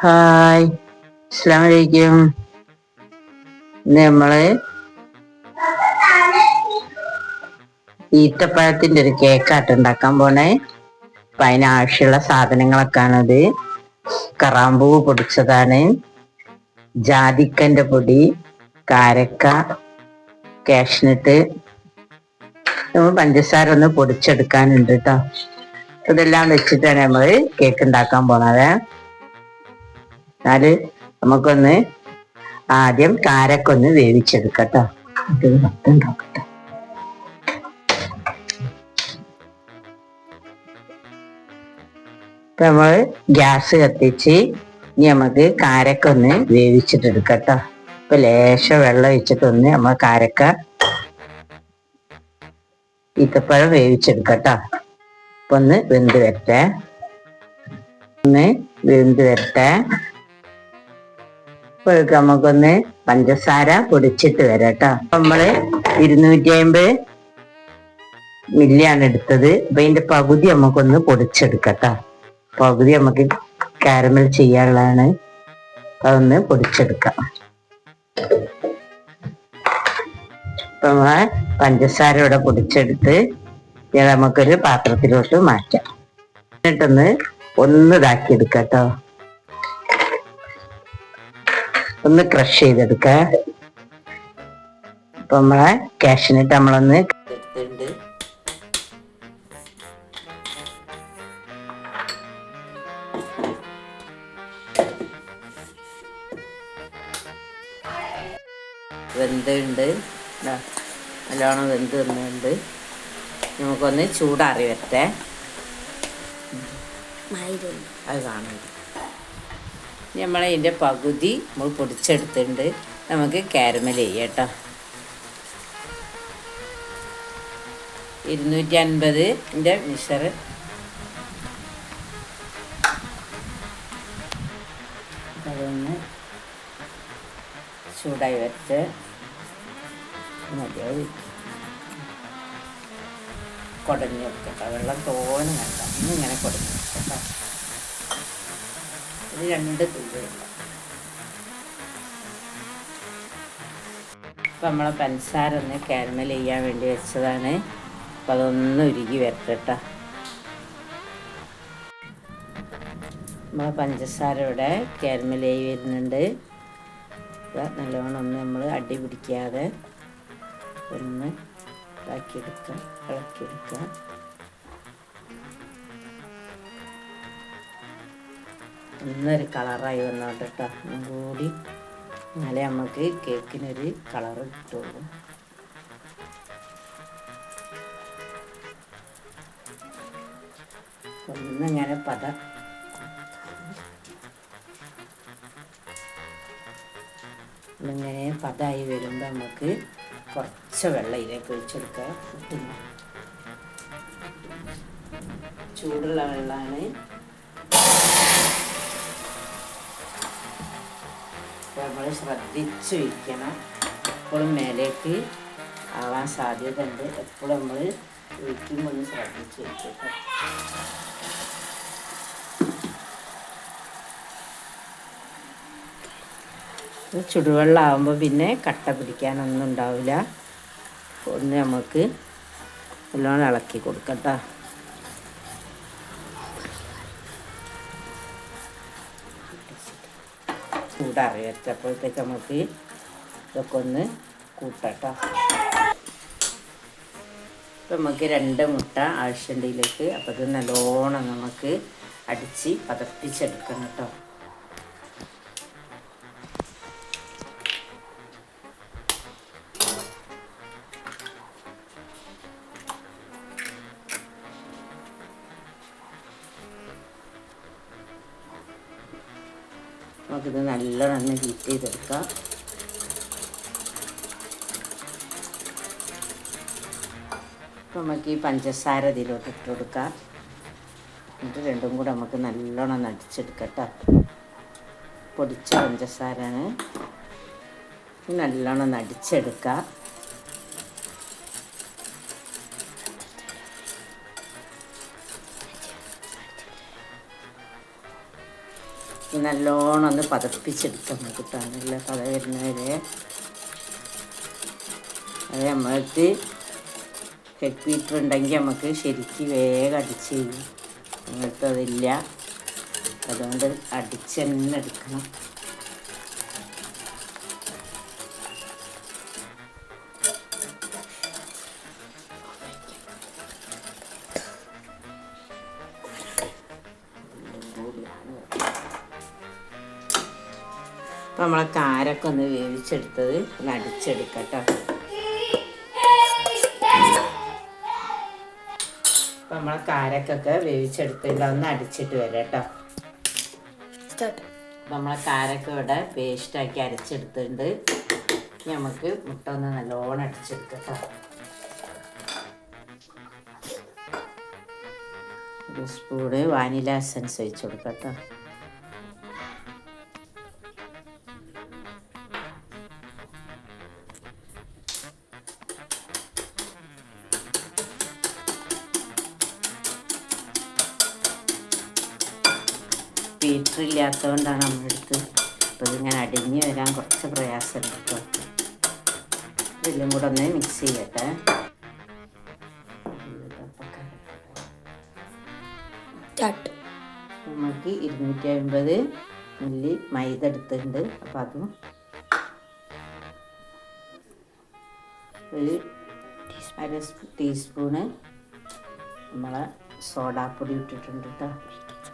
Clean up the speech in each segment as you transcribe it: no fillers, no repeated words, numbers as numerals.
Hi, അസ്സലാമലൈക്കും. ഇന്ന് നമ്മള് ഈത്തപ്പഴത്തിന്റെ ഒരു കേക്കാട്ട് ഉണ്ടാക്കാൻ പോണേ. അപ്പൊ അതിനാവശ്യമുള്ള സാധനങ്ങളൊക്കെയാണത്: കറാമ്പൂവ് പൊടിച്ചതാണ്, ജാതിക്കന്റെ പൊടി, കാരക്ക, കാഷ്നട്ട്, നമ്മൾ പഞ്ചസാര ഒന്ന് പൊടിച്ചെടുക്കാനുണ്ട് കേട്ടോ. ഇതെല്ലാം വെച്ചിട്ടാണ് നമ്മള് കേക്ക് ഉണ്ടാക്കാൻ പോണത്. എന്നാല് നമുക്കൊന്ന് ആദ്യം കാരക്കൊന്ന് വേവിച്ചെടുക്കട്ടോ. ഉണ്ടാക്കട്ടെ. ഇപ്പൊ നമ്മള് ഗ്യാസ് കത്തിച്ച് ഇനി നമുക്ക് കാരക്കൊന്ന് വേവിച്ചിട്ടെടുക്കട്ടോ. ഇപ്പൊ ലേശം വെള്ളം ഒഴിച്ചിട്ടൊന്ന് നമ്മൾ കാരക്ക ഈത്തപ്പഴം വേവിച്ചെടുക്കട്ടോ. ഇപ്പൊ ഒന്ന് വെന്ത് വരട്ടെ. ഇപ്പോഴേക്ക് നമുക്കൊന്ന് പഞ്ചസാര പൊടിച്ചിട്ട് വരാട്ടോ. നമ്മള് 250 മില്ലിയാണ് എടുത്തത്. അപ്പൊ ഇതിന്റെ പകുതി നമുക്കൊന്ന് പൊടിച്ചെടുക്കട്ടോ. പകുതി നമുക്ക് കാരമൽ ചെയ്യാനുള്ളതാണ്. അതൊന്ന് പൊടിച്ചെടുക്കാം. ഇപ്പൊ നമ്മളെ പഞ്ചസാര ഇവിടെ പൊടിച്ചെടുത്ത് നമുക്കൊരു പാത്രത്തിലോട്ട് മാറ്റാം. എന്നിട്ടൊന്ന് ഇതാക്കി എടുക്കട്ടോ. ഒന്ന് ക്രഷ് ചെയ്തെടുക്ക. ഇപ്പൊ നമ്മളെ കാഷ്നട്ട് നമ്മളൊന്ന് എടുത്തിട്ടുണ്ട്. വെന്തുണ്ട്, നല്ലോണം വെന്ത് വന്നുണ്ട്. നമുക്കൊന്ന് ചൂടാറി വരട്ടെ. അത് കാണുന്നുണ്ട്. നമ്മളതിൻ്റെ പകുതി നമ്മൾ പൊടിച്ചെടുത്തിട്ടുണ്ട്. നമുക്ക് കാരമൽ ചെയ്യാം കേട്ടോ. 250 മിക്സർ അതൊന്ന് ചൂടായി വരച്ച് മതിയായി കുടഞ്ഞ് വെക്കട്ടോ. വെള്ളം തോനെ വേണ്ട, ഇങ്ങനെ കുടഞ്ഞ് വെക്കട്ടോ. ഇത് 2 തുള്ളിയുള്ള. ഇപ്പം നമ്മളെ പഞ്ചസാര ഒന്ന് കാരമൽ ചെയ്യാൻ വേണ്ടി വെച്ചതാണ്. അപ്പം അതൊന്ന് ഉരുകി വരട്ടെ. നമ്മളെ പഞ്ചസാര ഇവിടെ കാരമലായി വരുന്നുണ്ട്. നല്ലോണം ഒന്ന് നമ്മൾ അടി പിടിക്കാതെ ഒന്ന് ഇളക്കിയെടുക്കുക. ഒന്നൊരു കളറായി വന്നോട്ടെ കേട്ടോ. ഒന്നും കൂടി എന്നാലേ നമുക്ക് കേക്കിനൊരു കളറ് കിട്ടുള്ളൂ. ഒന്നിങ്ങനെ ഇങ്ങനെ പതായി വരുമ്പോൾ നമുക്ക് കുറച്ച് വെള്ളം ഇതിലേക്ക് ഒഴിച്ചെടുക്കുക. ചൂടുള്ള വെള്ളമാണ്. നമ്മൾ ശ്രദ്ധിച്ച് വയ്ക്കണം. എപ്പോഴും മേലേക്ക് ആവാൻ സാധ്യത ഉണ്ട്. എപ്പോഴും നമ്മൾ ഒഴിക്കുമ്പോൾ ഒന്ന് ശ്രദ്ധിച്ച് വയ്ക്കുക. ചുടുവെള്ളം ആകുമ്പോൾ പിന്നെ കട്ട പിടിക്കാനൊന്നും ഉണ്ടാവില്ല. ഒന്ന് നമുക്ക് നല്ലോണം ഇളക്കി കൊടുക്കട്ടോ. ചൂടാറി വെച്ചപ്പോഴത്തേക്ക് നമുക്ക് ഇതൊക്കെ ഒന്ന് കൂട്ടട്ടോ. ഇപ്പം നമുക്ക് 2 മുട്ട ആവശ്യമുണ്ട് ഇതിലേക്ക്. അപ്പോൾ ഇത് നല്ലോണം നമുക്ക് അടിച്ച് പതപ്പിച്ചെടുക്കണം കേട്ടോ. നമുക്കിത് നല്ലോണം ഹീറ്റ് ചെയ്തെടുക്കാം. അപ്പോൾ നമുക്ക് ഈ പഞ്ചസാര ഇതിലോട്ട് ഇട്ട് കൊടുക്കാം. എന്നിട്ട് രണ്ടും കൂടെ നമുക്ക് നല്ലോണം അടിച്ചെടുക്കട്ടോ. പൊടിച്ച പഞ്ചസാരയാണ്. നല്ലോണം അടിച്ചെടുക്കാം. നല്ലോണം ഒന്ന് പതപ്പിച്ചെടുക്കാം കിട്ടാൻ നല്ല പത വരുന്നവരെ. അത് നമ്മൾക്ക് കെക്ക് ബീറ്റർ ഉണ്ടെങ്കിൽ നമുക്ക് ശരിക്ക് വേഗം അടിച്ച് ചെയ്യും. അങ്ങനത്തെ അതില്ല, അതുകൊണ്ട് അടിച്ച് തന്നെ എടുക്കണം. അപ്പം നമ്മളെ കാരൊക്കെ ഒന്ന് വേവിച്ചെടുത്തത് ഒന്ന് അടിച്ചെടുക്കാം കേട്ടോ. അപ്പം നമ്മളെ കാരക്കൊക്കെ വേവിച്ചെടുത്തില്ല, ഒന്ന് അടിച്ചിട്ട് വരാം കേട്ടോ. അപ്പം നമ്മളെ കാരൊക്കെ ഇവിടെ പേസ്റ്റാക്കി അരച്ചെടുത്തിട്ടുണ്ട്. ഇനി നമുക്ക് മുട്ട ഒന്ന് നല്ലോണം അടിച്ചെടുക്കാം കേട്ടോ. ഒരു സ്പൂണ് വാനില എസൻസ് ഒഴിച്ച് കൊടുക്കാം കേട്ടോ. ബീറ്റർ ഇല്ലാത്തതുകൊണ്ടാണ് നമ്മളെടുത്ത്. അപ്പോൾ ഇതിങ്ങനെ അടിഞ്ഞ് വരാൻ കുറച്ച് പ്രയാസമുണ്ട് കേട്ടോ. ഇതെല്ലാം കൂടെ ഒന്ന് മിക്സ് ചെയ്യട്ടെ. നമുക്ക് 250 മില്ലി മൈദ എടുത്തിട്ടുണ്ട്. അപ്പോൾ അതും ഒരു അര ടീസ്പൂണ് നമ്മളെ സോഡാപ്പൊടി ഇട്ടിട്ടുണ്ട് കേട്ടോ.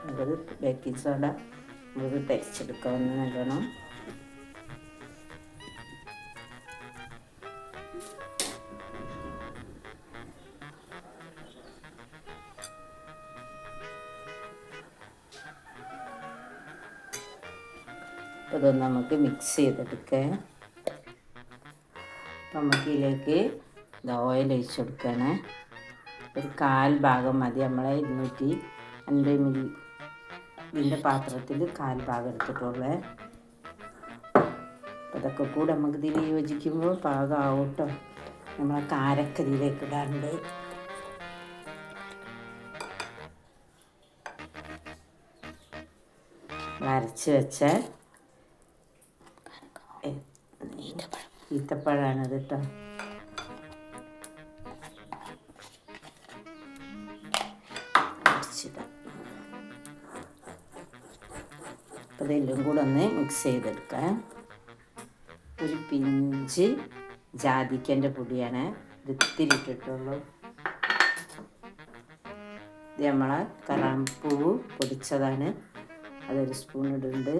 നമുക്കത് ബേക്കിംഗ് സോഡ നമുക്ക് തരിച്ചെടുക്കാവുന്ന നല്ലോണം. അതൊന്ന് നമുക്ക് മിക്സ് ചെയ്തെടുക്കാം. അപ്പം നമുക്ക് ഇതിലേക്ക് ഓയിൽ ഒഴിച്ച് കൊടുക്കുകയാണ്. ഒരു 1/4 ഭാഗം മതി. നമ്മളെ 250 മില്ലി ഇതിൻ്റെ പാത്രത്തിൽ 1/4 ഭാഗം എടുത്തിട്ടുള്ളേ. അപ്പം അതൊക്കെ കൂടെ നമുക്ക് ഇതിൽ യോജിക്കുമ്പോൾ പാകമാവും കേട്ടോ. നമ്മളെ കാരക്ക ഇതിലേക്ക് ഇടാറുണ്ട്. അരച്ച് വെച്ച ഈത്തപ്പഴമാണത് കേട്ടോ. അപ്പോൾ ഇതെല്ലാം കൂടെ ഒന്ന് മിക്സ് ചെയ്തെടുക്കാം. ഒരു പിഞ്ച് ജാതിക്കൻ്റെ പൊടിയാണ് ഇത് ഇത്തിരി ഇട്ടിട്ടുള്ളൂ. ഇത് നമ്മളെ കറാമ്പൂവ് പൊടിച്ചതാണ്, അതൊരു സ്പൂൺ ഇടുന്നുണ്ട്.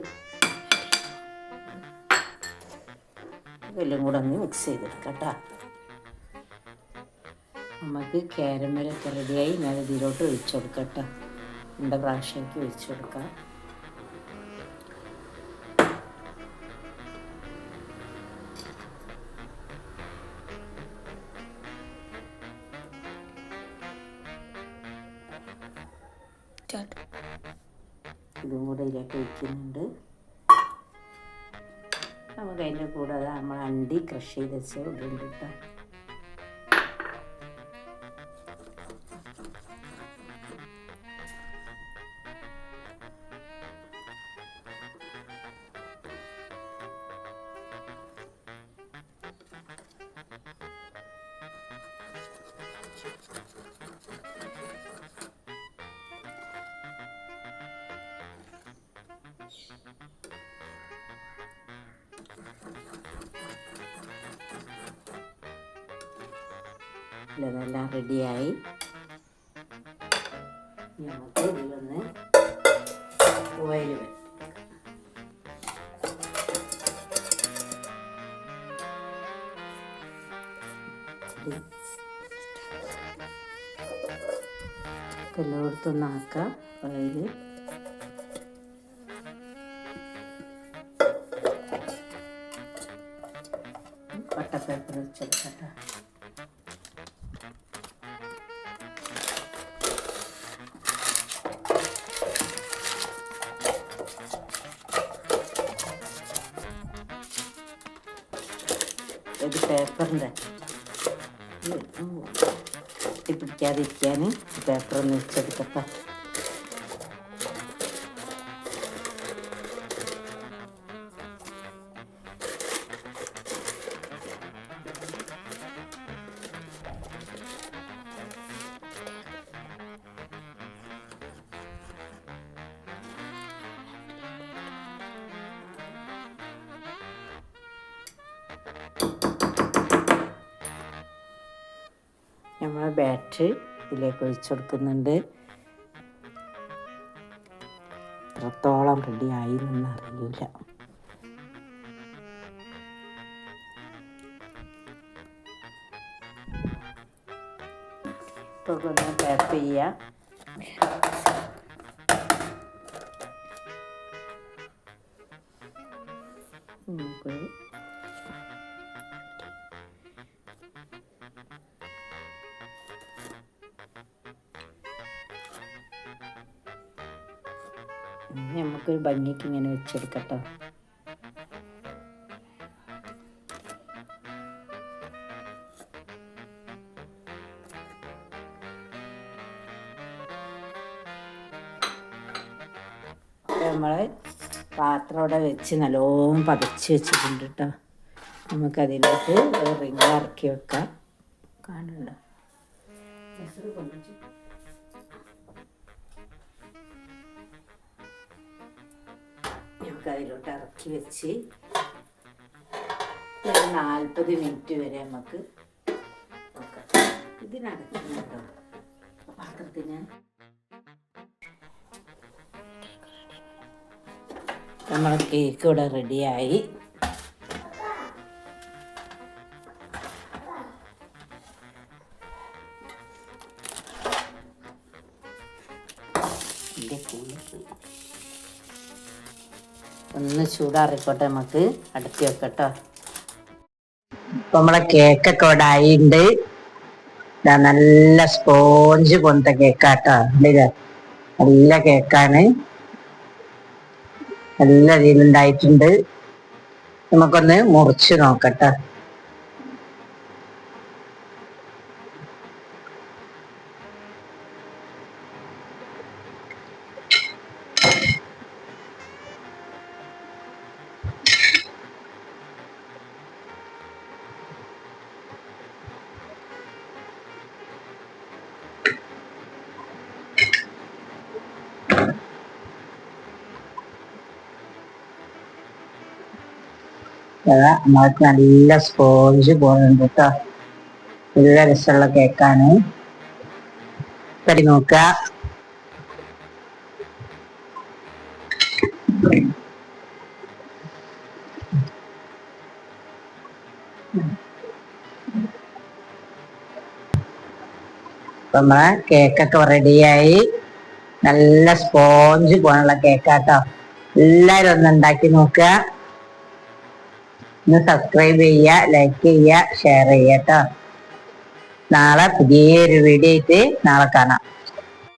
ഇതെല്ലാം കൂടെ ഒന്ന് മിക്സ് ചെയ്തെടുക്കാം കേട്ടോ. നമുക്ക് കാരമലൊക്കെ റെഡിയായി. ഞാൻ ഇതിലോട്ട് ഒഴിച്ചു കൊടുക്കാം കേട്ടോ. 2 പ്രാവശ്യമാക്കി ഒഴിച്ചു കൊടുക്കാം. ഇതും കൂടെ ഇതിലേക്ക് ഒഴിക്കുന്നുണ്ട്. നമുക്ക് അതിൻ്റെ കൂടെ നമ്മൾ അണ്ടി ക്രഷ് ചെയ്ത് വെച്ച് ഇടുന്നുണ്ട് കേട്ടോ. ഇതെല്ലാം റെഡിയായി. നമുക്ക് ഇതിലൊന്ന് ഓയിൽ വരും. എല്ലായിടത്തൊന്നാക്കാം ഓയിൽ. പട്ടപ്പേപ്പർ വെച്ചെടുക്കട്ടെ. ഒരു പേപ്പറിൻ്റെ പിടിക്കാതിരിക്കാൻ പേപ്പർ ഒന്ന് വെച്ചെടുക്കട്ടെ. നമ്മൾ ബാറ്ററി ഇതിലേക്ക് ഒഴിച്ചു കൊടുക്കുന്നുണ്ട്. എത്രത്തോളം റെഡി ആയി എന്നൊന്നും അറിയില്ല. ഇപ്പോൾ ഒന്ന് ടാപ്പ് ചെയ്യുക. നമുക്കൊരു ഭംഗിക്ക് ഇങ്ങനെ വെച്ചെടുക്കട്ടോ. നമ്മൾ പാത്രം അവിടെ വെച്ച് നല്ലോണം പതച്ച് വെച്ചിട്ടുണ്ട് കേട്ടോ. നമുക്കതിലേക്ക് ഒരു റിങ് ഇറക്കി വെക്കാം. കാണുന്നുണ്ടോ? നമുക്കതിലോട്ട് ഇറക്കി വെച്ച് ഒരു 40 മിനിറ്റ് വരെ നമുക്ക് നോക്കാം. ഇതിനകത്തുണ്ടോ പാത്രത്തിന് നമ്മളെ കേക്ക് ഇവിടെ റെഡിയായി. ഒന്ന് ചൂടാറിക്കോട്ടെ, നമുക്ക് അടക്കി വെക്കട്ടോ. ഇപ്പൊ നമ്മളെ കേക്കൊക്കെ ഇവിടെ ആയിണ്ട്. നല്ല സ്പോഞ്ച് പോലത്തെ കേക്കാട്ടോ. നല്ല കേക്കാണ്, നല്ല രീതിയിലുണ്ടായിട്ടുണ്ട്. നമുക്കൊന്ന് മുറിച്ച് നോക്കട്ടെ. നമ്മൾക്ക് നല്ല സ്പോഞ്ച് പോകുന്നുണ്ട് കേട്ടോ. നല്ല രസമുള്ള കേക്കാണ്. കടി നോക്ക. നമ്മളെ കേക്കൊക്കെ റെഡിയായി. നല്ല സ്പോഞ്ച് പോകാനുള്ള കേക്കാട്ടോ. എല്ലാവരും ഒന്ന് ഉണ്ടാക്കി നോക്കുക. ഒന്ന് സബ്സ്ക്രൈബ് ചെയ്യുക, ലൈക്ക് ചെയ്യുക, ഷെയർ ചെയ്യുക കേട്ടോ. നാളെ പുതിയൊരു വീഡിയോ ആയിട്ട് നാളെ കാണാം.